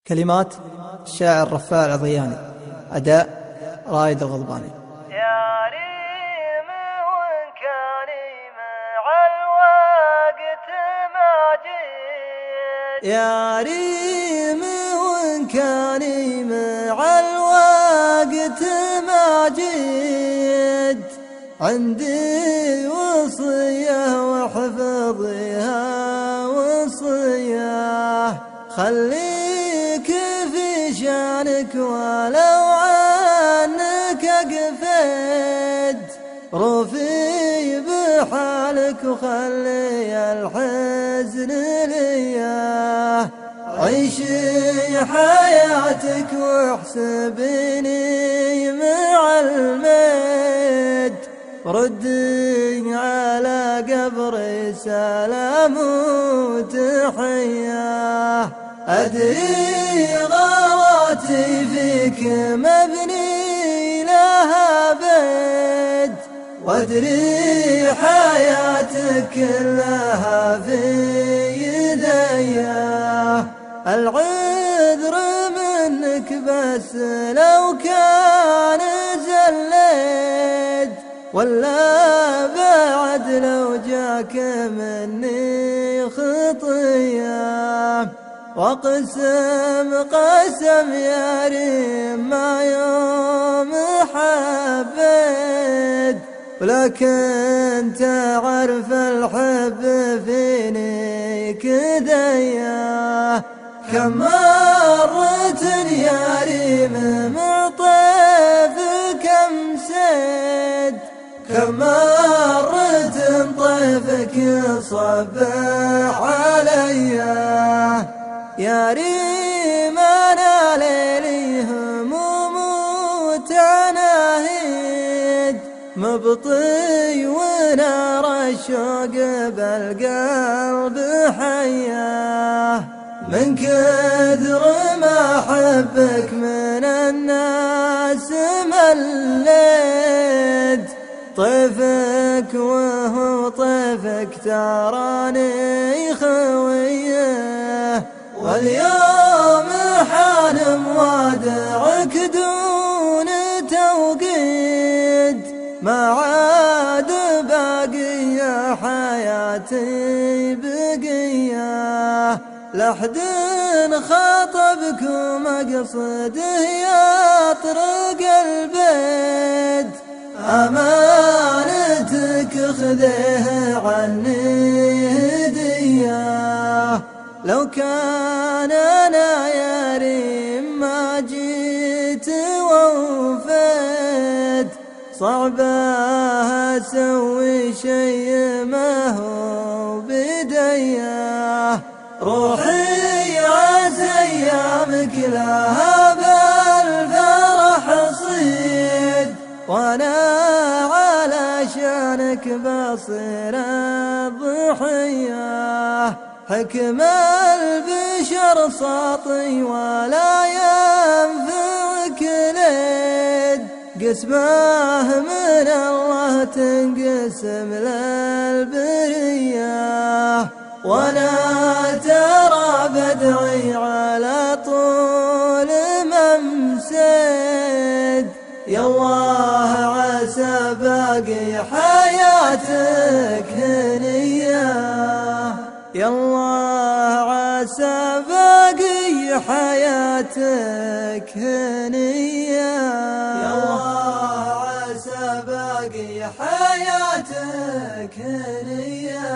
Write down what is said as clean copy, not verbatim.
كلمات الشاعر رفاع العضياني، أداء رايد الغضباني. يا ريم وإن كان مع الوقت ما جيت، يا ريم وإن كان مع الوقت ما جيت، عندي وصية وحفظيها وصية، خليك في شانك ولو عنك قفيت، روفي بحالك وخلي الحزن لياه، عيشي حياتك واحسبيني مع الميت، ردي على قبري سلام وتحية، أدري غواتي فيك مبني لها بيت، وأدري حياتك كلها في يديه، العذر منك بس لو كان زليت، ولا بعد لو جاك مني خطيه، وقسم قسم يا ريم ما يوم حبيت، ولكن تعرف الحب فيني كديه، كم مرة يا ريم مع طيفك امسيت، كم مرة طيفك صبح عليا، يا ريم أنا ليلي هموم وتناهيد، مبطي ونار الشوق بالقلب حياه، من كثر ما أحبك من الناس مليت، طيفك وهو طيفك تراني خويه، واليوم حان موادعك دون توقيت، ما عاد باقي حياتي بقيه، لحد خاطبك ومقصده يطرق البيت، أمانتك خذيه عني هدية، لو كان أنا يا ريم ما جيت ووفيت، صعبة أسوي شي ما هو بديه، روحي عسى أيامك لها بالفرح صيد، وأنا علشانك بصير الضحية، حكم البشر ساطي ولا ينفعك ليد، قسمه من الله تنقسم للبرية، وأنا ترى بدعي على طول ممسيد، يا الله عسى باقي حياتك هنية، يا الله عسى باقي حياتك هنية، يا الله عسى باقي حياتك هنية.